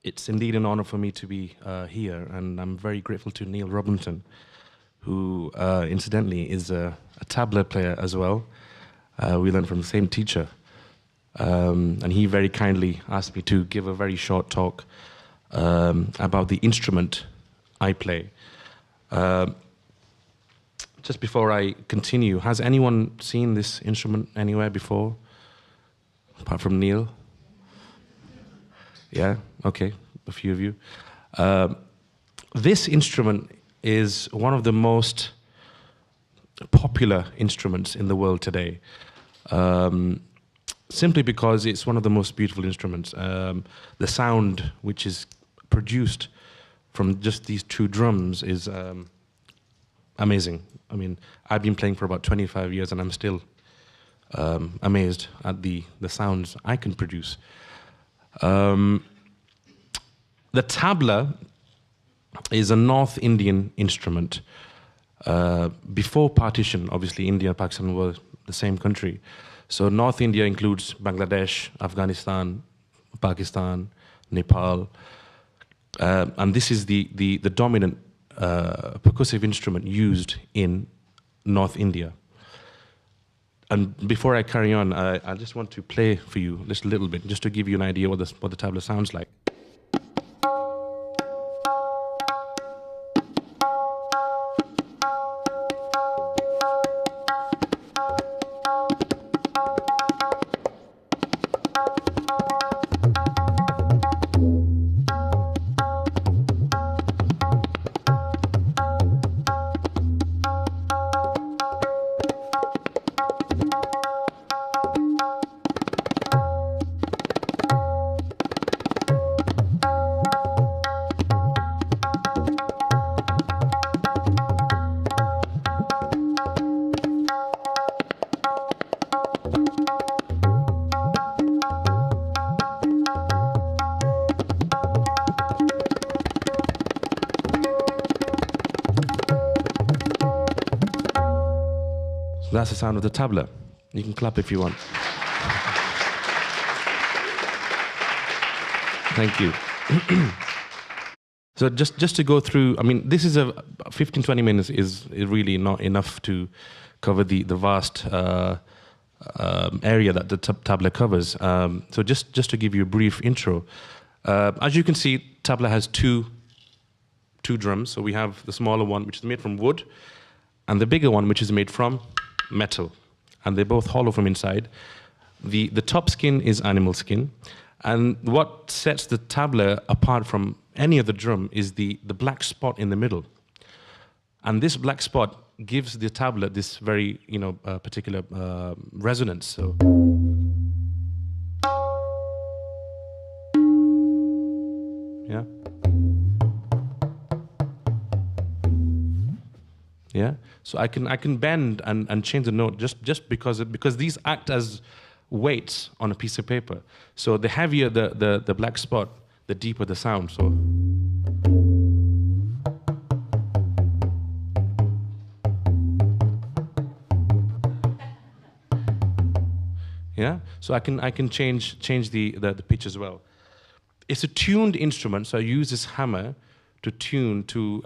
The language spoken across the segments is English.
It's indeed an honor for me to be here, and I'm very grateful to Neil Robinson, who incidentally is a tabla player as well. We learned from the same teacher. And he very kindly asked me to give a very short talk about the instrument I play. Just before I continue, has anyone seen this instrument anywhere before, apart from Neil? Yeah, okay, a few of you. This instrument is one of the most popular instruments in the world today, simply because it's one of the most beautiful instruments. The sound which is produced from just these two drums is amazing. I mean, I've been playing for about 25 years and I'm still amazed at the sounds I can produce. The tabla is a North Indian instrument. Before partition, obviously India and Pakistan were the same country. So North India includes Bangladesh, Afghanistan, Pakistan, Nepal. And this is the dominant percussive instrument used in North India. And before I carry on, I just want to play for you just a little bit, just to give you an idea what the tabla sounds like. So that's the sound of the tabla. You can clap if you want. Thank you. So just to go through, I mean, this is 15-20 minutes is really not enough to cover the vast area that the tabla covers. So just to give you a brief intro, as you can see, tabla has two drums. So we have the smaller one, which is made from wood, and the bigger one, which is made from metal, and they're both hollow from inside. The top skin is animal skin, and what sets the tabla apart from any other drum is the black spot in the middle. And this black spot gives the tabla this very particular resonance. So yeah. Yeah, so I can bend and change the note just because these act as weights on a piece of paper. So the heavier the black spot, the deeper the sound. So yeah, so I can change the pitch as well. It's a tuned instrument, so I use this hammer to tune to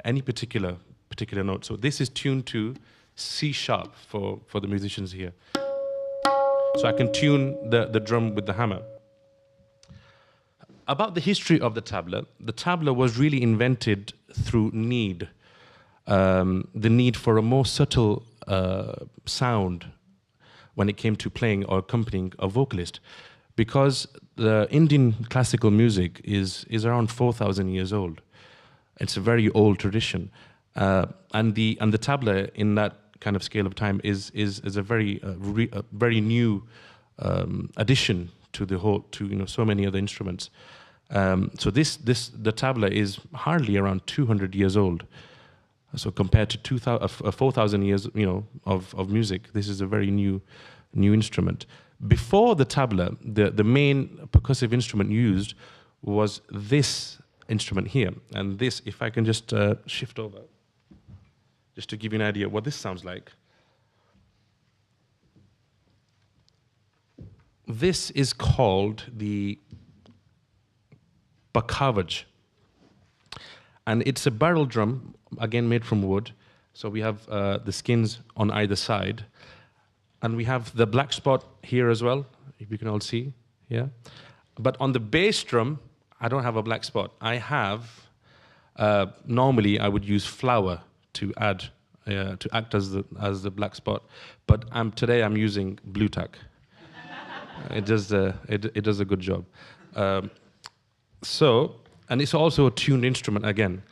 any particular note. So this is tuned to C sharp for the musicians here. So I can tune the drum with the hammer. About the history of the tabla was really invented through need. The need for a more subtle sound when it came to playing or accompanying a vocalist. Because the Indian classical music is around 4,000 years old. It's a very old tradition. And the tabla in that kind of scale of time is a very new addition to the whole so many other instruments. So the tabla is hardly around 200 years old. So compared to 4,000 years of music, this is a very new instrument. Before the tabla, the main percussive instrument used was this instrument here, and this, if I can just shift over. Just to give you an idea what this sounds like. This is called the pakhavaj. And it's a barrel drum, again made from wood. So we have the skins on either side. And we have the black spot here as well, if you can all see. Yeah. But on the bass drum, I don't have a black spot. I have, normally I would use flour to add, to act as the black spot. But today I'm using blue tack. It does a good job. And it's also a tuned instrument again.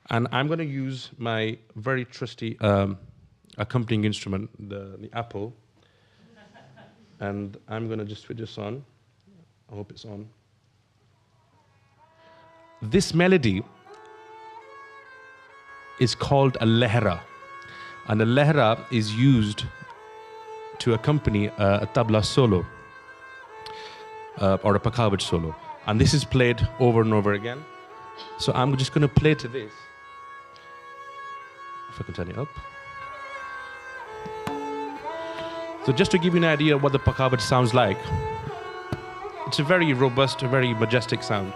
And I'm going to use my very trusty accompanying instrument, the apple. And I'm going to just switch this on. I hope it's on. This melody is called a lehra. And a lehra is used to accompany a tabla solo or a pakhavaj solo. And this is played over and over again. So I'm just going to play to this. If I can turn it up. So just to give you an idea of what the pakhavaj sounds like, it's a very robust, a very majestic sound.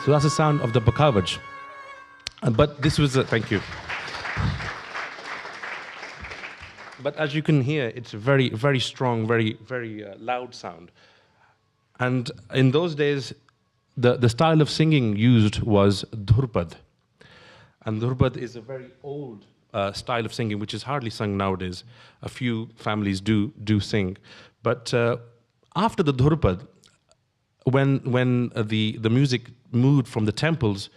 So that's the sound of the pakhavaj. But this was thank you. But as you can hear, it's a very, very strong, very, very loud sound. And in those days, the style of singing used was dhurpad. And dhurpad is a very old style of singing, which is hardly sung nowadays. A few families do sing. But after the dhurpad, when the music moved from the temples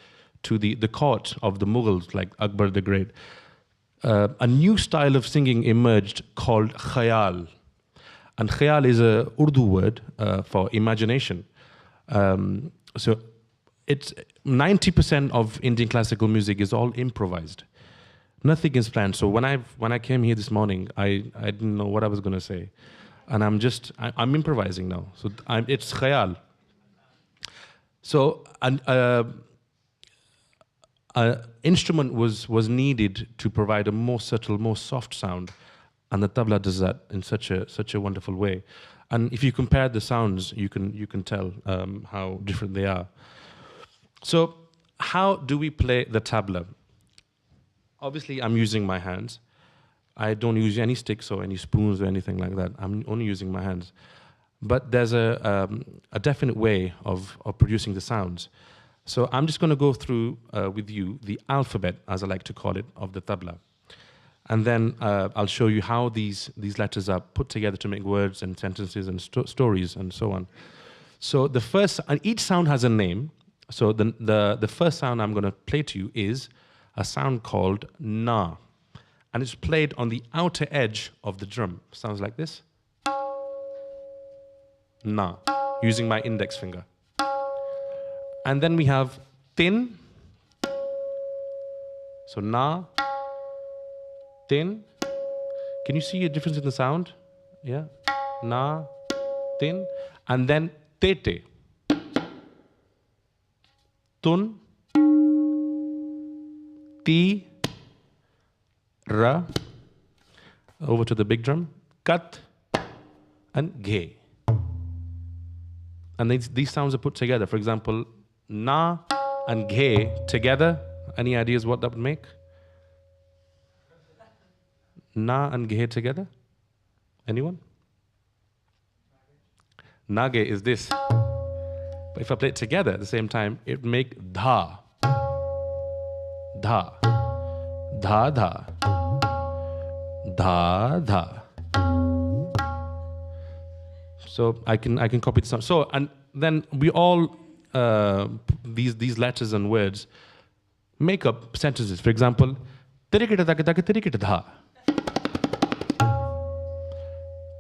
to the court of the Mughals, like Akbar the Great, a new style of singing emerged called khayal. And khayal is a Urdu word for imagination. So it's 90% of Indian classical music is all improvised. Nothing is planned. So when I came here this morning, I didn't know what I was going to say. And I'm improvising now. So it's khayal. So an instrument was needed to provide a more subtle, more soft sound, and the tabla does that in such a wonderful way. And if you compare the sounds, you can tell how different they are. So how do we play the tabla? Obviously, I'm using my hands. I don't use any sticks or any spoons or anything like that. I'm only using my hands. But there's a definite way of producing the sounds. So I'm just going to go through with you the alphabet, as I like to call it, of the tabla. And then I'll show you how these letters are put together to make words and sentences and stories and so on. So and each sound has a name. So the first sound I'm going to play to you is a sound called na. And it's played on the outer edge of the drum. Sounds like this. Na, using my index finger. And then we have tin. So na, tin. Can you see a difference in the sound? Yeah. Na, tin. And then tete. Tun, ti, ra. Over to the big drum. Kat and ghe. And these sounds are put together. For example, na and ghe together. Any ideas what that would make? Na and ghe together? Anyone? Nage is this. But if I play it together at the same time, it would make dha. Dha. Dha, dha. Dha, dha. So I can copy the sound. So, and then we all these letters and words make up sentences. For example, tirikita takita tirikita dha.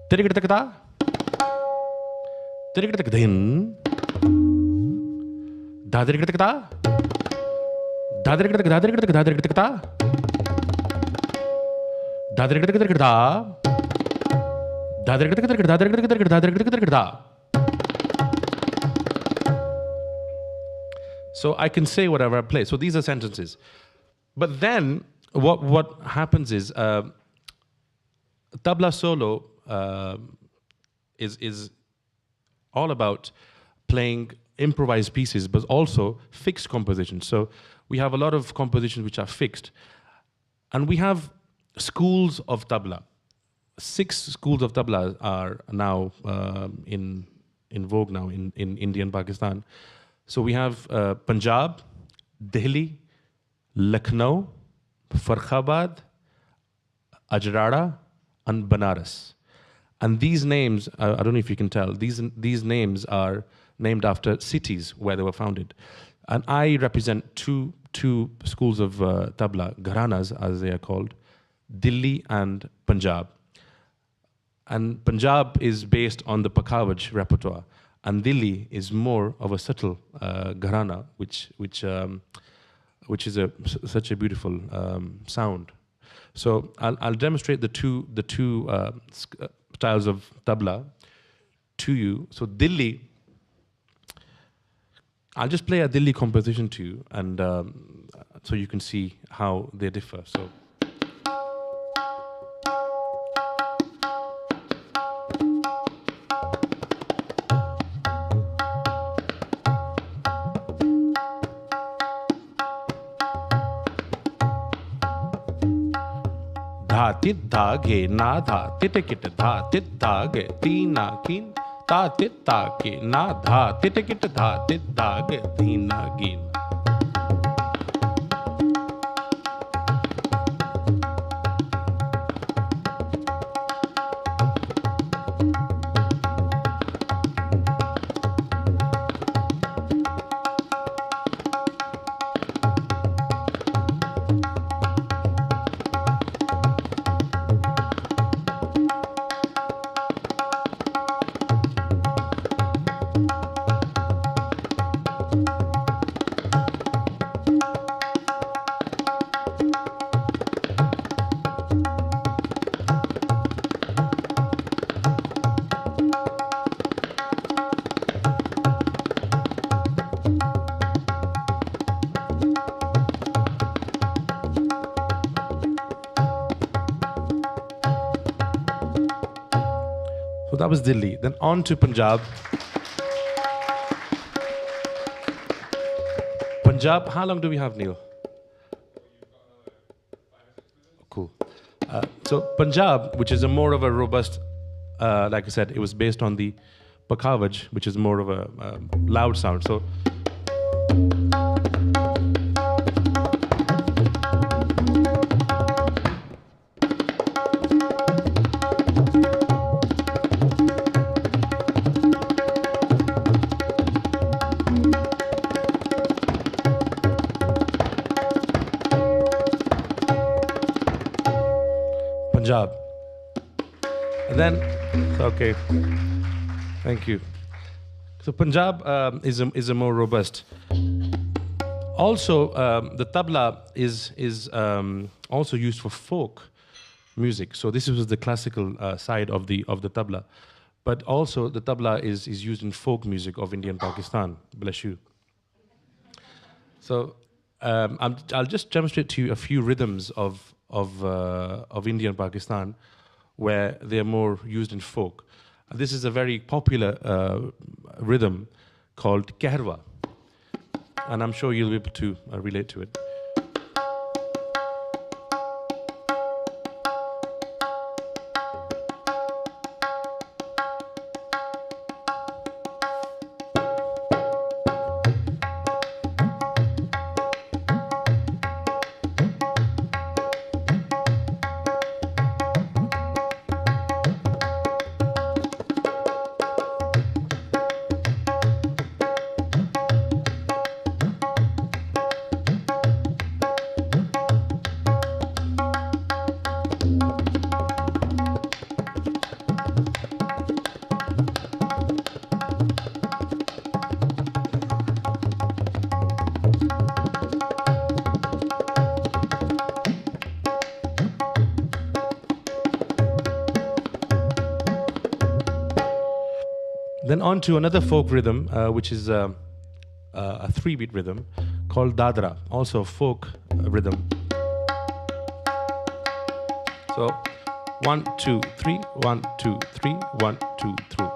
Tirikita takita. Tirikita takita hin. Da tirikita takita. Da tirikita takita tirikita takita tirikita takita. Da tirikita takita da. Da tirikita takita da tirikita takita da tirikita takita da. So I can say whatever I play. So these are sentences. But then what happens is tabla solo is all about playing improvised pieces, but also fixed compositions. So we have a lot of compositions which are fixed. And we have schools of tabla. 6 schools of tabla are now in vogue now in India and Pakistan. So we have Punjab, Delhi, Lucknow, Farkhabad, Ajrada, and Banaras. And these names, I don't know if you can tell, these names are named after cities where they were founded. And I represent two schools of tabla, gharanas as they are called, Delhi and Punjab. And Punjab is based on the Pakhavaj repertoire. And Delhi is more of a subtle gharana, which is such a beautiful sound. So I'll demonstrate the two styles of tabla to you. So Delhi, I'll just play a Delhi composition to you, and so you can see how they differ. So. धा तित धा घे ना धा तिट kit धा तित धा गे तीना कीन ता तित ता के ना धा तिट किट धा तित धा गे तीना कीन. So that was Delhi. Then on to Punjab. Punjab, how long do we have, Neil? Cool. So Punjab, which is a more of a robust, like I said, it was based on the Pakhavaj, which is more of a loud sound. So Punjab. And then, okay, thank you. So Punjab is a more robust. Also, the tabla is also used for folk music. So this was the classical side of the tabla, but also the tabla is used in folk music of India and Pakistan. Bless you. So I'll just demonstrate to you a few rhythms of India and Pakistan, where they are more used in folk. This is a very popular rhythm called kaharwa, and I'm sure you'll be able to relate to it. Then on to another folk rhythm, which is a 3-beat rhythm called dadra, also a folk rhythm. So 1, 2, 3, 1, 2, 3, 1, 2, 3.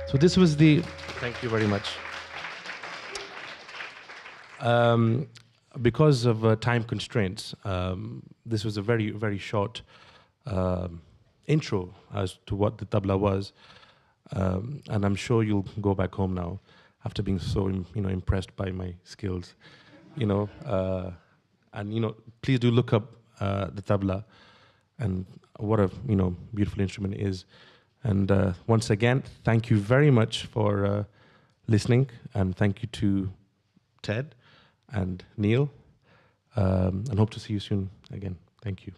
So this was the, thank you very much. Because of time constraints, this was a very, very short intro as to what the tabla was. And I'm sure you'll go back home now after being so, impressed by my skills, and, please do look up the tabla and what a, beautiful instrument it is. And once again, thank you very much for listening, and thank you to Ted and Neil, and hope to see you soon again. Thank you.